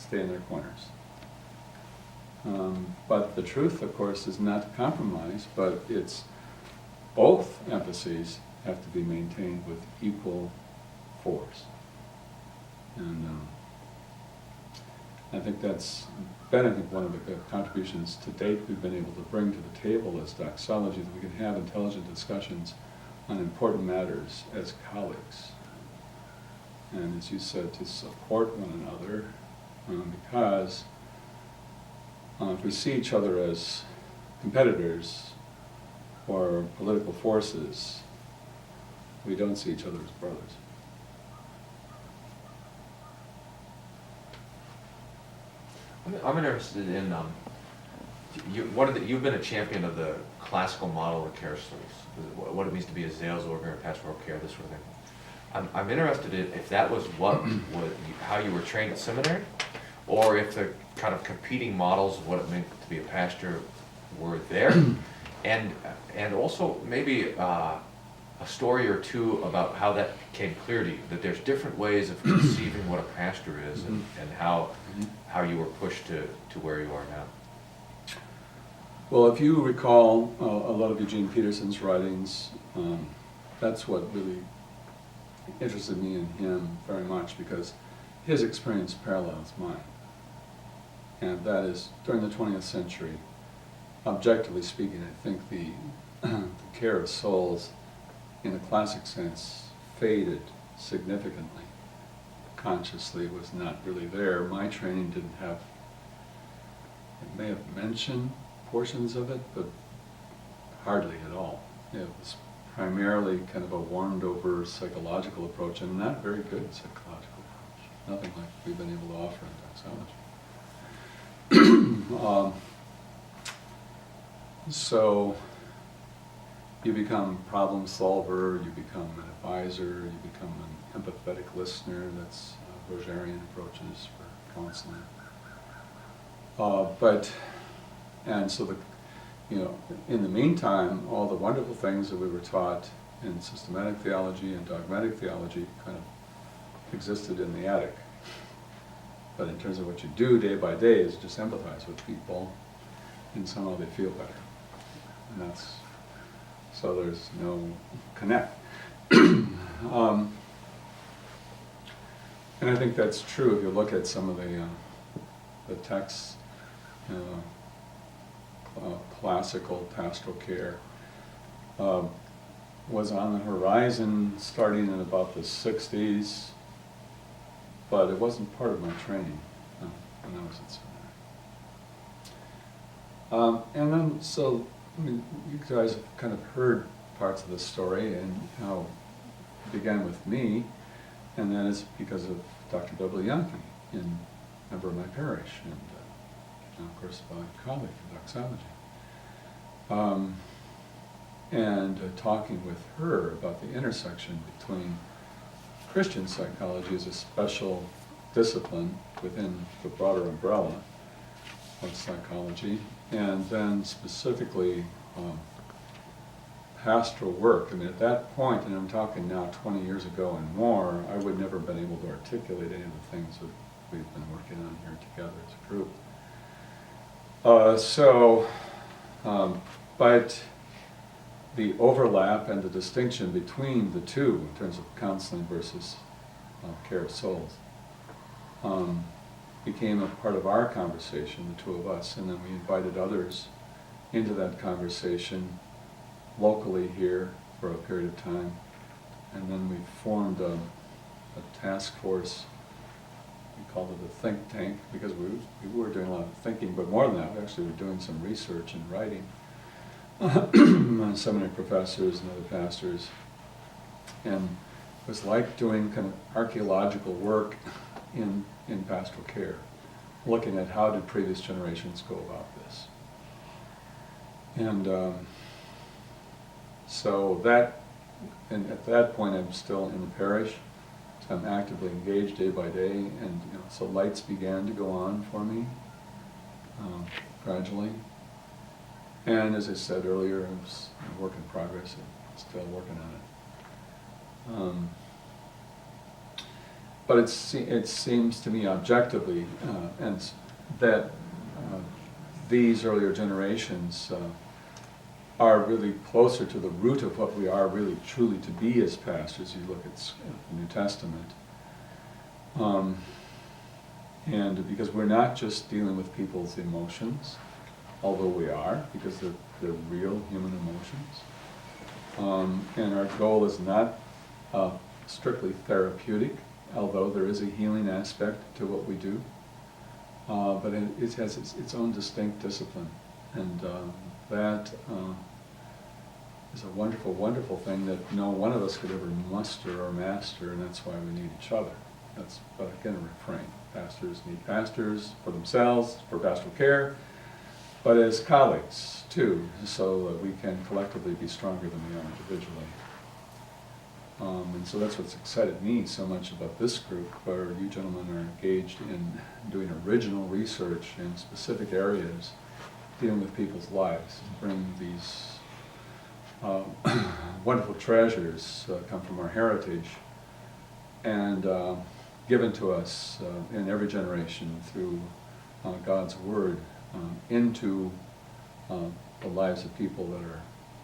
stay in their corners. But the truth, of course, is not to compromise, but it's both emphases have to be maintained with equal force. And I think that's been, I think, one of the contributions to date we've been able to bring to the table as doxology, that we can have intelligent discussions on important matters as colleagues. And as you said, to support one another, because if we see each other as competitors or political forces, we don't see each other as brothers. I'm interested in you've been a champion of the classical model of care studies, what it means to be a Seelsorger in pastoral care, this sort of thing. I'm interested in if that was how you were trained at seminary, or if the kind of competing models of what it meant to be a pastor were there, and also maybe a story or two about how that became clear to you, that there's different ways of conceiving what a pastor is, and how you were pushed to where you are now. Well, if you recall a lot of Eugene Peterson's writings, that's what really interested me in him very much, because his experience parallels mine. And that is, during the 20th century, objectively speaking, I think the care of souls in a classic sense faded significantly. Consciously was not really there. My training didn't have, it may have mentioned portions of it, but hardly at all. It was primarily kind of a warmed over psychological approach, and not a very good psychological approach. Nothing like we've been able to offer in doxology. So you become problem solver, you become an advisor, you become an empathetic listener. That's Rogerian approaches for counseling. And so in the meantime, all the wonderful things that we were taught in systematic theology and dogmatic theology kind of existed in the attic. But in terms of what you do day by day is just empathize with people, and somehow they feel better. And so there's no connect. And I think that's true if you look at some of the texts, classical pastoral care was on the horizon starting in about the 60s, but it wasn't part of my training when I was at seminary. And then, so, I mean, you guys have kind of heard parts of the story and how it began with me, and that is because of Dr. W. Yankee, a member of my parish, and of course a colleague for doxology. Talking with her about the intersection between Christian psychology as a special discipline within the broader umbrella of psychology, and then specifically pastoral work. I mean, at that point, and I'm talking now 20 years ago and more, I would never have been able to articulate any of the things that we've been working on here together as a group. But the overlap and the distinction between the two in terms of counseling versus care of souls became a part of our conversation, the two of us, and then we invited others into that conversation locally here for a period of time, and then we formed a task force. We called it a think tank because we were doing a lot of thinking, but more than that, we actually were doing some research and writing. Seminary professors and other pastors, and it was like doing kind of archaeological work in pastoral care, looking at how did previous generations go about this. And so that, and at that point I'm still in the parish, so I'm actively engaged day by day, and so lights began to go on for me gradually. And as I said earlier, it was a work in progress, and still working on it. But it seems to me objectively that these earlier generations are really closer to the root of what we are really truly to be as pastors. You look at the New Testament. And because we're not just dealing with people's emotions, although we are, because they're real human emotions. And our goal is not strictly therapeutic, although there is a healing aspect to what we do. But it has its own distinct discipline. And that is a wonderful, wonderful thing that no one of us could ever muster or master, and that's why we need each other. That's, but again, a refrain. Pastors need pastors for themselves, for pastoral care, but as colleagues too, so that we can collectively be stronger than we are individually. And so that's what's excited me so much about this group, where you gentlemen are engaged in doing original research in specific areas, dealing with people's lives, bring these wonderful treasures come from our heritage, and given to us in every generation through God's Word into the lives of people that are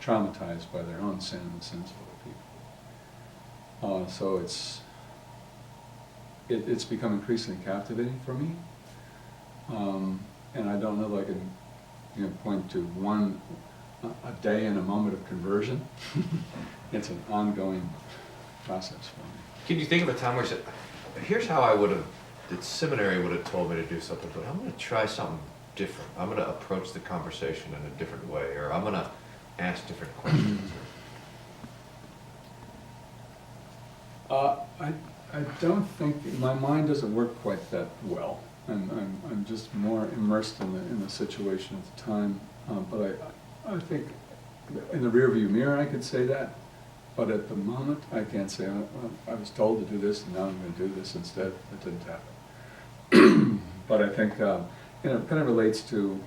traumatized by their own sin and the sins of other people. So it's become increasingly captivating for me, and I don't know if I can point to a day and a moment of conversion. It's an ongoing process for me. Can you think of a time where you said, here's how I would have, the seminary would have told me to do something, but I'm going to try something different. I'm going to approach the conversation in a different way, or I'm going to ask different questions. I don't think, my mind doesn't work quite that well. I'm just more immersed in the situation at the time. But I think in the rearview mirror I could say that, but at the moment I can't say, I was told to do this and now I'm going to do this instead. It didn't happen. But I think it kind of relates to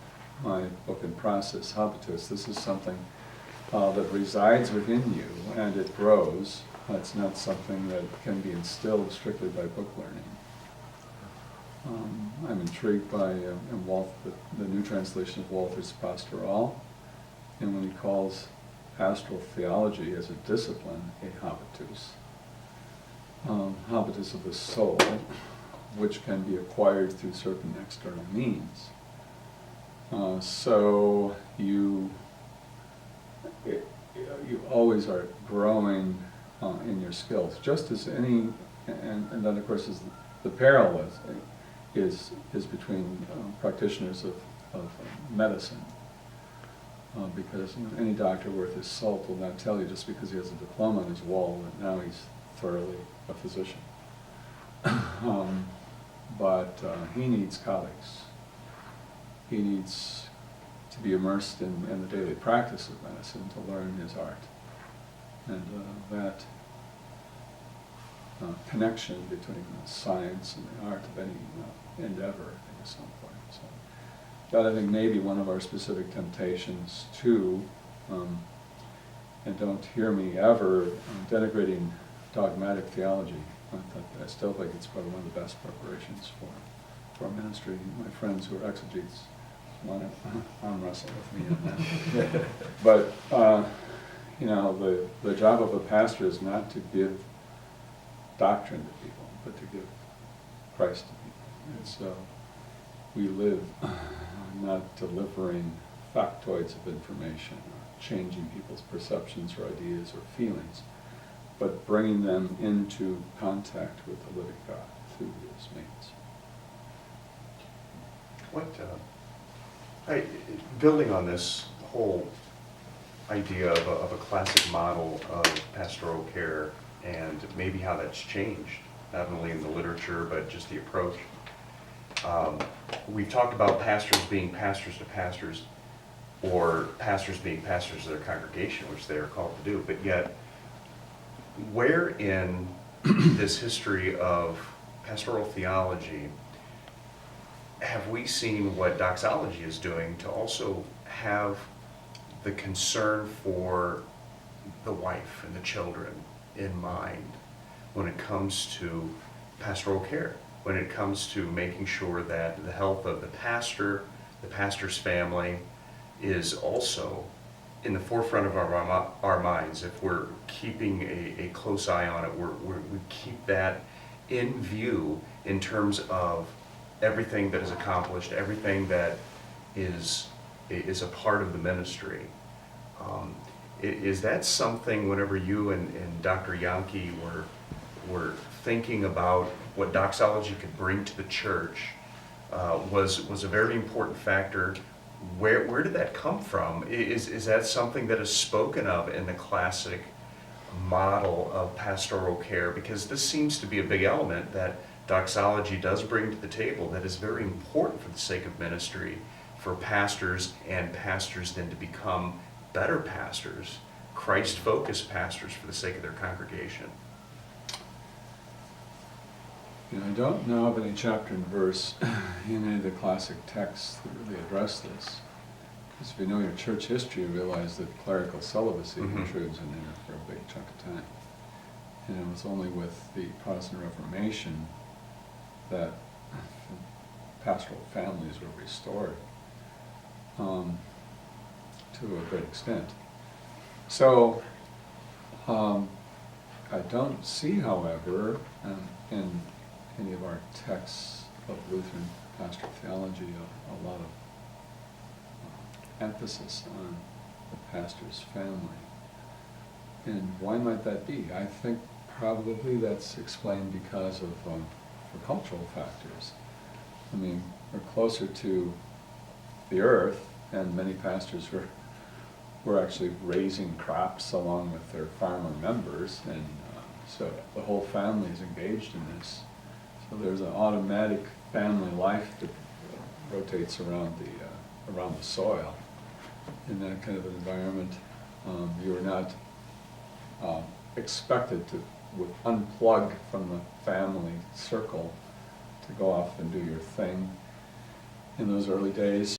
my book in process, Habitus. This is something that resides within you and it grows. It's not something that can be instilled strictly by book learning. I'm intrigued by the new translation of Walther's Pastoral, and when he calls pastoral theology as a discipline, a habitus. Habitus of the soul, which can be acquired through certain external means. So you always are growing in your skills, just as any, and then of course is the parallel is between practitioners of medicine, because any doctor worth his salt will not tell you just because he has a diploma on his wall that now he's thoroughly a physician. But he needs colleagues. He needs to be immersed in the daily practice of medicine to learn his art. And that connection between the science and the art of any endeavor, I think, is so important. So that, I think, may be one of our specific temptations too. And don't hear me ever denigrating dogmatic theology. I still think it's probably one of the best preparations for our ministry. My friends who are exegetes want to arm wrestle with me on that. But the job of a pastor is not to give doctrine to people, but to give Christ to people. And so we live not delivering factoids of information or changing people's perceptions or ideas or feelings, but bringing them into contact with the living God through his means. Building on this whole idea of a classic model of pastoral care and maybe how that's changed, not only in the literature, but just the approach. We've talked about pastors being pastors to pastors, or pastors being pastors of their congregation, which they are called to do, but yet, where in this history of pastoral theology have we seen what doxology is doing to also have the concern for the wife and the children in mind when it comes to pastoral care? when it comes to making sure that the health of the pastor's family is also in the forefront of our minds. If we're keeping a close eye on it, we keep that in view in terms of everything that is accomplished, everything that is a part of the ministry. Is that something, whenever you and Dr. Yankee were thinking about what doxology could bring to the church, was a very important factor? Where did that come from? Is that something that is spoken of in the classic model of pastoral care? Because this seems to be a big element that doxology does bring to the table that is very important for the sake of ministry, for pastors, and pastors then to become better pastors, Christ-focused pastors for the sake of their congregation. You know, I don't know of any chapter and verse in any of the classic texts that really address this. Because if you know your church history, you realize that clerical celibacy intrudes in there for a big chunk of time. And it was only with the Protestant Reformation that pastoral families were restored to a great extent. So, I don't see, however, in any of our texts of Lutheran pastoral theology a lot of emphasis on the pastor's family. And why might that be? I think probably that's explained because of for cultural factors. I mean, we're closer to the earth, and many pastors were actually raising crops along with their farmer members, and so the whole family is engaged in this. So there's an automatic family life that rotates around the soil. In that kind of an environment, you are not expected to unplug from the family circle to go off and do your thing in those early days.